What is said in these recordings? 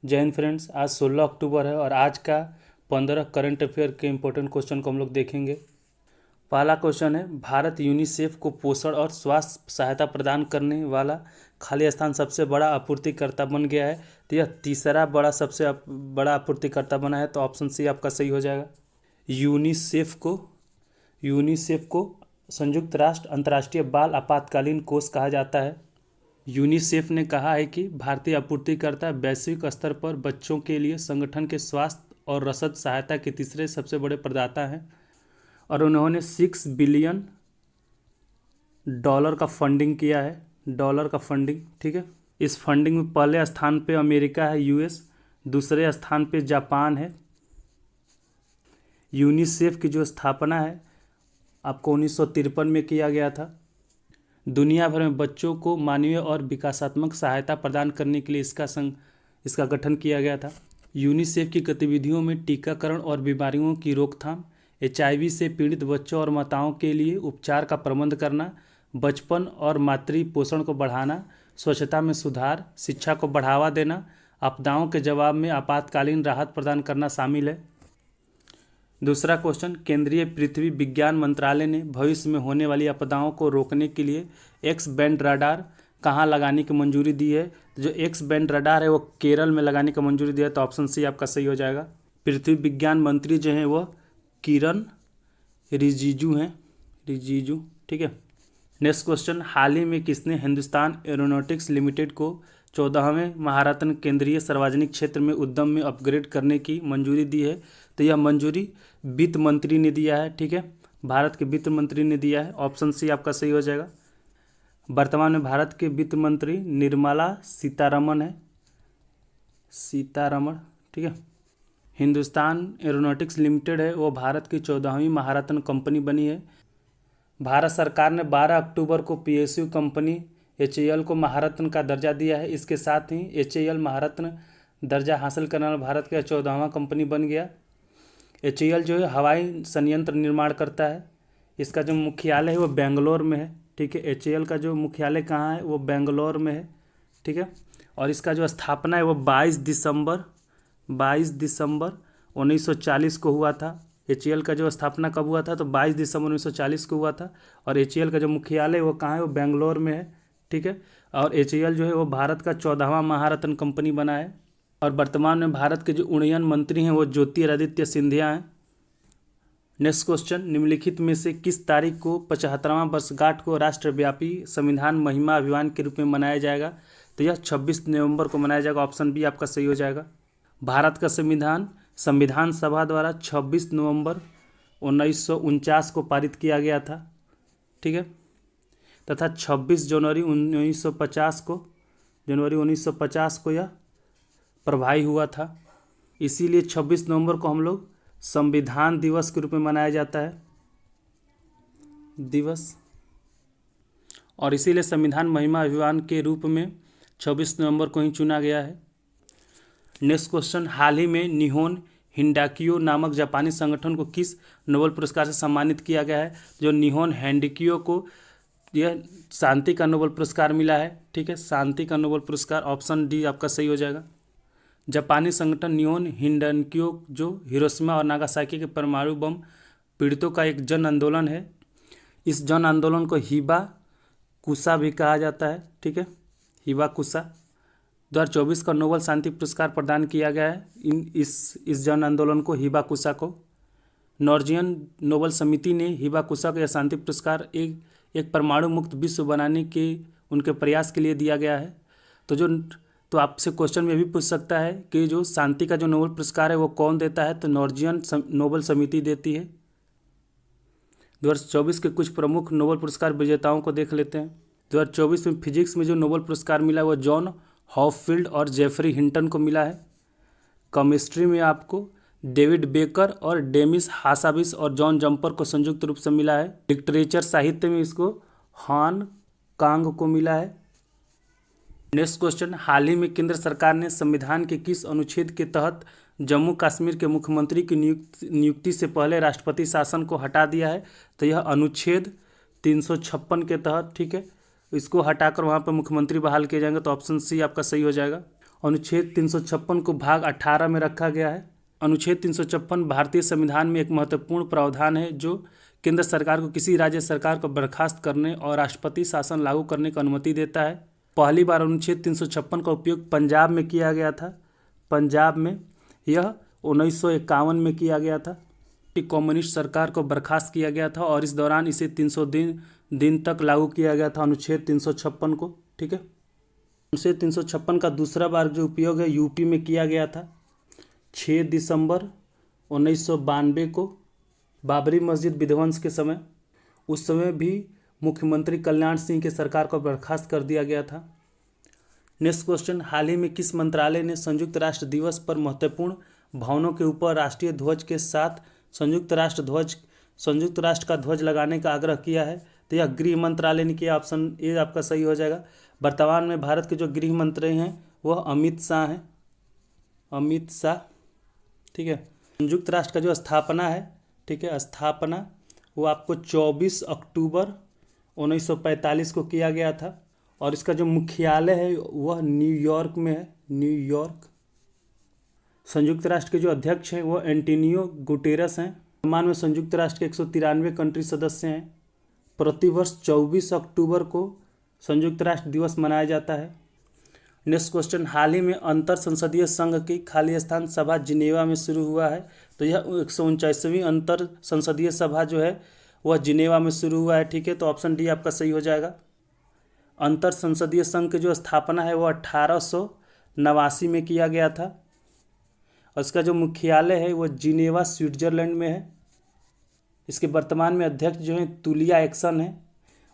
जय हिंद फ्रेंड्स। आज 16 अक्टूबर है और आज का 15 करंट अफेयर के इम्पोर्टेंट क्वेश्चन को हम लोग देखेंगे। पहला क्वेश्चन है, भारत यूनिसेफ को पोषण और स्वास्थ्य सहायता प्रदान करने वाला खाली स्थान सबसे बड़ा आपूर्तिकर्ता बन गया है। तो यह तीसरा सबसे बड़ा आपूर्तिकर्ता बना है, तो ऑप्शन सी आपका सही हो जाएगा। यूनिसेफ को संयुक्त राष्ट्र अंतर्राष्ट्रीय बाल आपातकालीन कोष कहा जाता है। यूनिसेफ ने कहा है कि भारतीय आपूर्तिकर्ता वैश्विक स्तर पर बच्चों के लिए संगठन के स्वास्थ्य और रसद सहायता के तीसरे सबसे बड़े प्रदाता हैं और उन्होंने $6 बिलियन का फंडिंग किया है। डॉलर का फंडिंग, ठीक है। इस फंडिंग में पहले स्थान पे अमेरिका है, यूएस, दूसरे स्थान पे जापान है। यूनिसेफ की जो स्थापना है आपको 1953 में किया गया था। दुनिया भर में बच्चों को मानवीय और विकासात्मक सहायता प्रदान करने के लिए इसका गठन किया गया था। यूनिसेफ की गतिविधियों में टीकाकरण और बीमारियों की रोकथाम, HIV से पीड़ित बच्चों और माताओं के लिए उपचार का प्रबंध करना, बचपन और मातृ पोषण को बढ़ाना, स्वच्छता में सुधार, शिक्षा को बढ़ावा देना, आपदाओं के जवाब में आपातकालीन राहत प्रदान करना शामिल है। दूसरा क्वेश्चन, केंद्रीय पृथ्वी विज्ञान मंत्रालय ने भविष्य में होने वाली आपदाओं को रोकने के लिए एक्स बैंड रडार कहाँ लगाने की मंजूरी दी है। तो जो एक्स बैंड रडार है वो केरल में लगाने की मंजूरी दिया है, तो ऑप्शन सी आपका सही हो जाएगा। पृथ्वी विज्ञान मंत्री जो हैं वो किरण रिजिजू हैं, ठीक है। नेक्स्ट क्वेश्चन, हाल ही में किसने हिंदुस्तान एरोनॉटिक्स लिमिटेड को 14वें महारत्न केंद्रीय सार्वजनिक क्षेत्र में उद्यम में अपग्रेड करने की मंजूरी दी है। तो यह मंजूरी वित्त मंत्री ने दिया है, ठीक है। भारत के वित्त मंत्री ने दिया है, ऑप्शन सी आपका सही हो जाएगा। वर्तमान में भारत के वित्त मंत्री निर्मला सीतारमण है, ठीक है। हिंदुस्तान एरोनॉटिक्स लिमिटेड है वो भारत की 14वीं महारत्न कंपनी बनी है। भारत सरकार ने 12 अक्टूबर को PSU कंपनी HAL को महारत्न का दर्जा दिया है। इसके साथ ही HAL महारत्न दर्जा हासिल करने वाला भारत का 14वां कंपनी बन गया। HAL जो है हवाई संयंत्र निर्माण करता है। इसका जो मुख्यालय है वो बेंगलोर में है, ठीक है। HAL का जो मुख्यालय कहाँ है वो बेंगलोर में है, ठीक है। और इसका जो स्थापना है वो 22 दिसंबर 1940 को हुआ था। HAL का जो स्थापना कब हुआ था, तो 22 दिसंबर 1940 को हुआ था। और HAL का जो मुख्यालय वो कहाँ है, वो बेंगलोर में है, ठीक है। और HAL जो है वो भारत का 14वां महारत्न कंपनी बना है। और वर्तमान में भारत के जो उन्नयन मंत्री हैं वो ज्योतिरादित्य सिंधिया हैं। नेक्स्ट क्वेश्चन, निम्नलिखित में से किस तारीख को 75वां वर्षगांठ को राष्ट्रव्यापी संविधान महिमा अभियान के रूप में मनाया जाएगा। तो यह 26 नवंबर को मनाया जाएगा, ऑप्शन बी आपका सही हो जाएगा। भारत का संविधान सभा द्वारा 26 नवंबर 1949 को पारित किया गया था, ठीक है। तथा 26 जनवरी 1950 को यह प्रभावी हुआ था। इसीलिए 26 नवंबर को हम लोग संविधान दिवस के रूप में मनाया जाता है दिवस, और इसीलिए संविधान महिमा अभियान के रूप में 26 नवंबर को ही चुना गया है। नेक्स्ट क्वेश्चन, हाल ही में निहोन हिंडाकियो नामक जापानी संगठन को किस नोबेल पुरस्कार से सम्मानित किया गया है। जो निहोन हिंडाकियो को यह शांति का नोबेल पुरस्कार मिला है, ठीक है। शांति का नोबेल पुरस्कार, ऑप्शन डी आपका सही हो जाएगा। जापानी संगठन निहोन हिंडाकियो जो हिरोशिमा और नागासाकी के परमाणु बम पीड़ितों का एक जन आंदोलन है। इस जन आंदोलन को हिबाकुशा भी कहा जाता है, ठीक है। हिबाकुशा 2024 का नोबेल शांति पुरस्कार प्रदान किया गया है इस जन आंदोलन को, हिबाकुशा को। नॉर्वेजियन नोबेल समिति ने हिबाकुशा को यह शांति पुरस्कार एक परमाणु मुक्त विश्व बनाने के उनके प्रयास के लिए दिया गया है। तो आपसे क्वेश्चन में भी पूछ सकता है कि जो शांति का जो नोबेल पुरस्कार है वो कौन देता है, तो नॉर्वेजियन नोबेल समिति देती है। 2024 के कुछ प्रमुख नोबेल पुरस्कार विजेताओं को देख लेते हैं। 2024 में फिजिक्स में जो नोबेल पुरस्कार मिला है वो जॉन हॉपफील्ड और जेफरी हिंटन को मिला है। केमिस्ट्री में आपको डेविड बेकर और डेमिस हासाबिस और जॉन जंपर को संयुक्त रूप से मिला है। लिटरेचर साहित्य में इसको हान कांग को मिला है। नेक्स्ट क्वेश्चन, हाल ही में केंद्र सरकार ने संविधान के किस अनुच्छेद के तहत जम्मू कश्मीर के मुख्यमंत्री की नियुक्ति से पहले राष्ट्रपति शासन को हटा दिया है। तो यह अनुच्छेद 356 के तहत, ठीक है। इसको हटाकर वहाँ पर मुख्यमंत्री बहाल किए जाएंगे, तो ऑप्शन सी आपका सही हो जाएगा। अनुच्छेद 356 को भाग 18 में रखा गया है। अनुच्छेद 356 भारतीय संविधान में एक महत्वपूर्ण प्रावधान है जो केंद्र सरकार को किसी राज्य सरकार को बर्खास्त करने और राष्ट्रपति शासन लागू करने की अनुमति देता है। पहली बार अनुच्छेद 356 का उपयोग पंजाब में किया गया था। पंजाब में यह 1951 में किया गया था। कम्युनिस्ट सरकार को बर्खास्त किया गया था और इस दौरान इसे 300 दिन तक लागू किया गया था अनुच्छेद 356 को। ठीक है, अनुच्छेद 356 का दूसरा बार जो उपयोग है यूपी में किया गया था 6 दिसंबर 1992 को बाबरी मस्जिद विध्वंस के समय। उस समय भी मुख्यमंत्री कल्याण सिंह की सरकार को बर्खास्त कर दिया गया था। नेक्स्ट क्वेश्चन, हाल ही में किस मंत्रालय ने संयुक्त राष्ट्र दिवस पर महत्वपूर्ण भवनों के ऊपर राष्ट्रीय ध्वज के साथ संयुक्त राष्ट्र का ध्वज लगाने का आग्रह किया है? तो यह गृह मंत्रालय ने किया। ऑप्शन ए आपका सही हो जाएगा। वर्तमान में भारत के जो गृह मंत्री हैं वह अमित शाह हैं, अमित शाह। ठीक है, संयुक्त राष्ट्र का जो स्थापना है, ठीक है, स्थापना वो आपको 24 अक्टूबर 1945 को किया गया था और इसका जो मुख्यालय है वह न्यूयॉर्क में है, न्यूयॉर्क। संयुक्त राष्ट्र के जो अध्यक्ष हैं वो एंटोनियो गुटेरस हैं। वर्तमान में संयुक्त राष्ट्र के 193 कंट्री सदस्य हैं। प्रतिवर्ष 24 अक्टूबर को संयुक्त राष्ट्र दिवस मनाया जाता है। नेक्स्ट क्वेश्चन, हाल ही में अंतर संसदीय संघ की खालिस्तान सभा जिनेवा में शुरू हुआ है। तो यह 149वीं अंतर संसदीय सभा जो है वह जिनेवा में शुरू हुआ है। ठीक है, तो ऑप्शन डी आपका सही हो जाएगा। अंतर संसदीय संघ की जो स्थापना है वह 1889 में किया गया था और इसका जो मुख्यालय है वह जिनेवा स्विट्जरलैंड में है। इसके वर्तमान में अध्यक्ष जो हैं तुलिया एक्सन है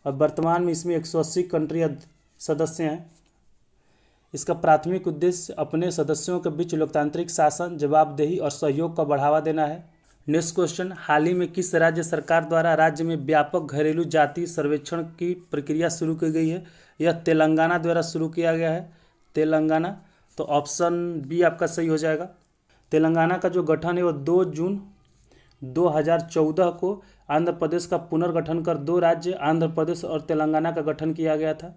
और वर्तमान में इसमें 180 कंट्री सदस्य हैं। इसका प्राथमिक उद्देश्य अपने सदस्यों के बीच लोकतांत्रिक शासन, जवाबदेही और सहयोग का बढ़ावा देना है। नेक्स्ट क्वेश्चन, हाल ही में किस राज्य सरकार द्वारा राज्य में व्यापक घरेलू जाति सर्वेक्षण की प्रक्रिया शुरू की गई है? यह तेलंगाना द्वारा शुरू किया गया है, तेलंगाना। तो ऑप्शन बी आपका सही हो जाएगा। तेलंगाना का जो गठन है वो 2 जून 2014 को आंध्र प्रदेश का पुनर्गठन कर 2 राज्य आंध्र प्रदेश और तेलंगाना का गठन किया गया था।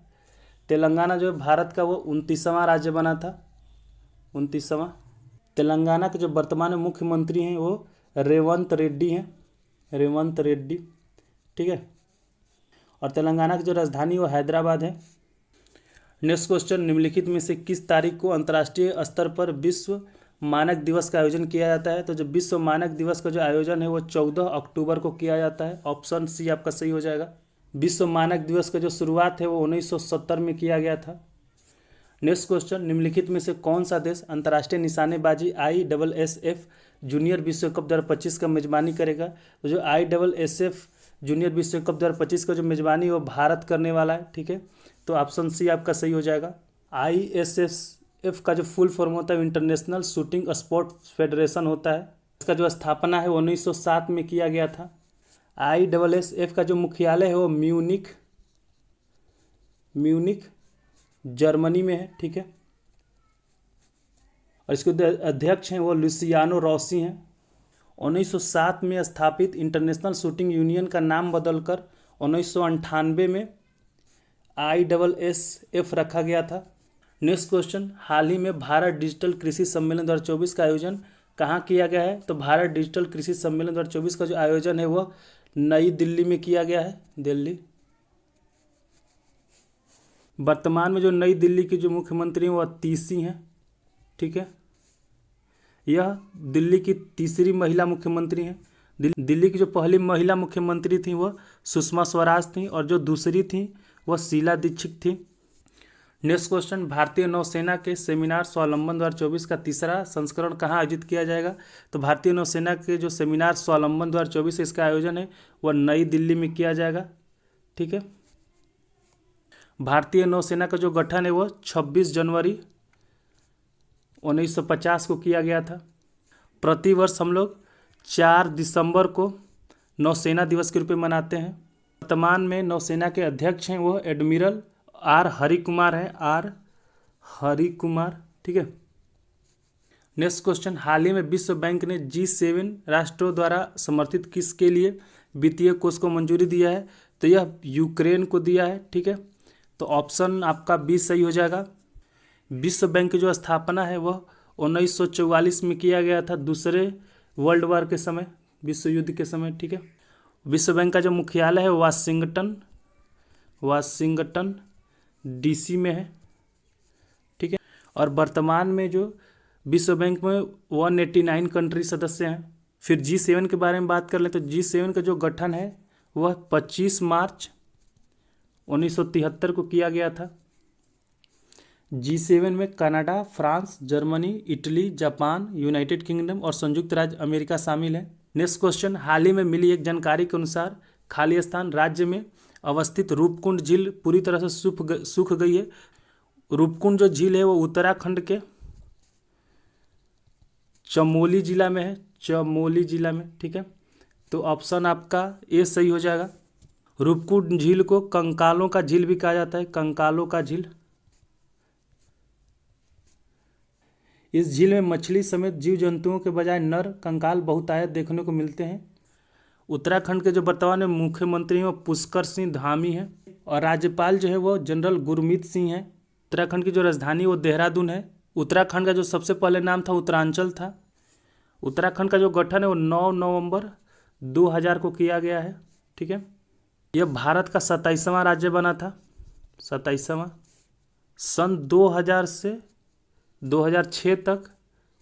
तेलंगाना जो है भारत का वो 29वां राज्य बना था, 29वां। तेलंगाना के जो वर्तमान में मुख्यमंत्री हैं वो रेवंत रेड्डी हैं, रेवंत रेड्डी। ठीक है, और तेलंगाना की जो राजधानी वो हैदराबाद है। नेक्स्ट क्वेश्चन, निम्नलिखित में से किस तारीख को अंतर्राष्ट्रीय स्तर पर विश्व मानक दिवस का आयोजन किया जाता है? तो जो विश्व मानक दिवस का जो आयोजन है वो 14 अक्टूबर को किया जाता है। ऑप्शन सी आपका सही हो जाएगा। विश्व मानक दिवस का जो शुरुआत है वो 1970 में किया गया था। नेक्स्ट क्वेश्चन, निम्नलिखित में से कौन सा देश अंतर्राष्ट्रीय निशानेबाजी ISSF जूनियर विश्व कप 2025 का मेजबानी करेगा? तो जो ISSF जूनियर विश्व कप 2025 का जो मेजबानी है वो भारत करने वाला है। ठीक है, तो ऑप्शन सी आपका सही हो जाएगा। ISSF का जो फुल फॉर्म होता है इंटरनेशनल शूटिंग स्पोर्ट्स फेडरेशन होता है। इसका जो स्थापना है वो 1907 में किया गया था। ISSF का जो मुख्यालय है वो म्यूनिक जर्मनी में है। ठीक है, और इसके अध्यक्ष हैं वो लुसियानो रॉसी हैं। 1907 में स्थापित इंटरनेशनल शूटिंग यूनियन का नाम बदलकर 1998 में ISSF रखा गया था। नेक्स्ट क्वेश्चन, हाल ही में भारत डिजिटल कृषि सम्मेलन 2024 का आयोजन कहाँ किया गया है? तो भारत डिजिटल कृषि सम्मेलन 2024 का जो आयोजन है वह नई दिल्ली में किया गया है, दिल्ली। वर्तमान में जो नई दिल्ली की जो मुख्यमंत्री हैं वह तीसी हैं। ठीक है, यह दिल्ली की तीसरी महिला मुख्यमंत्री हैं। दिल्ली की जो पहली महिला मुख्यमंत्री थी वह सुषमा स्वराज थी और जो दूसरी थी वह शीला दीक्षित थी। नेक्स्ट क्वेश्चन, भारतीय नौसेना के सेमिनार स्वावलंबन 2024 का तीसरा संस्करण कहाँ आयोजित किया जाएगा? तो भारतीय नौसेना के जो सेमिनार स्वावलंबन 2024 इसका आयोजन है वह नई दिल्ली में किया जाएगा। ठीक है, भारतीय नौसेना का जो गठन है वह 26 जनवरी 1950 को किया गया था। प्रतिवर्ष हम लोग 4 दिसंबर को नौसेना दिवस के रूप में मनाते हैं। वर्तमान में नौसेना के अध्यक्ष हैं वो एडमिरल आर हरिकुमार हैं, आर हरिकुमार। ठीक है, नेक्स्ट क्वेश्चन, हाल ही में विश्व बैंक ने G7 राष्ट्रों द्वारा समर्थित किसके लिए वित्तीय कोष को मंजूरी दिया है? तो यह यूक्रेन को दिया है। ठीक है, तो ऑप्शन आपका बी सही हो जाएगा। विश्व बैंक की जो स्थापना है वह 1944 में किया गया था, दूसरे वर्ल्ड वार के समय, विश्व युद्ध के समय। ठीक है। विश्व बैंक का जो मुख्यालय है वाशिंगटन डीसी में है। ठीक है। और वर्तमान में जो विश्व बैंक में 189 कंट्री सदस्य हैं। फिर G7 के बारे में बात कर ले तो G7 का जो गठन है वह 25 मार्च 1973 को किया गया था। G7 में Canada, France, Germany, Italy, Japan, United kingdom और संयुक्त राज्य अमेरिका शामिल है। नेक्स्ट क्वेश्चन, हाल ही में मिली एक जानकारी के अनुसार खाली स्थान राज्य में अवस्थित रूपकुंड झील पूरी तरह से सूख गई है। रूपकुंड जो झील है वो उत्तराखंड के चमोली जिला में है, चमोली जिला में। ठीक है। तो ऑप्शन आपका ए सही हो जाएगा। रूपकुंड झील को कंकालों का झील भी कहा जाता है, कंकालों का झील। इस झील में मछली समेत जीव जंतुओं के बजाय नर कंकाल बहुतायत देखने को मिलते हैं। उत्तराखंड के जो वर्तमान में मुख्यमंत्री हैं वो पुष्कर सिंह धामी हैं और राज्यपाल जो है वो जनरल गुरमीत सिंह हैं। उत्तराखंड की जो राजधानी वो देहरादून है। उत्तराखंड का जो सबसे पहले नाम था उत्तरांचल था। उत्तराखंड का जो गठन है वो 9 नवंबर 2000 को किया गया है। ठीक है। यह भारत का 27वां राज्य बना था, 27वां। सन 2000 से 2006 तक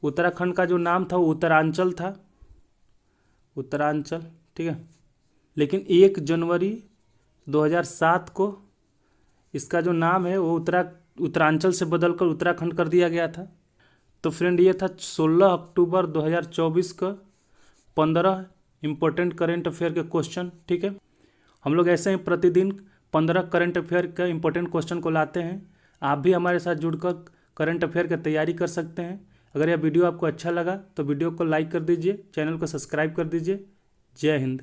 उत्तराखंड का जो नाम था वो उत्तरांचल था, उत्तरांचल। ठीक है। लेकिन 1 जनवरी 2007 को इसका जो नाम है वो उत्तरांचल से बदलकर उत्तराखंड कर दिया गया था। तो फ्रेंड ये था 16 अक्टूबर 2024 का 15 इम्पोर्टेंट करेंट अफेयर के क्वेश्चन। ठीक है। हम लोग ऐसे ही प्रतिदिन 15 करंट अफेयर का इंपॉर्टेंट क्वेश्चन को लाते हैं। आप भी हमारे साथ जुड़कर करंट अफेयर की तैयारी कर सकते हैं। अगर यह वीडियो आपको अच्छा लगा तो वीडियो को लाइक कर दीजिए, चैनल को सब्सक्राइब कर दीजिए। जय हिंद।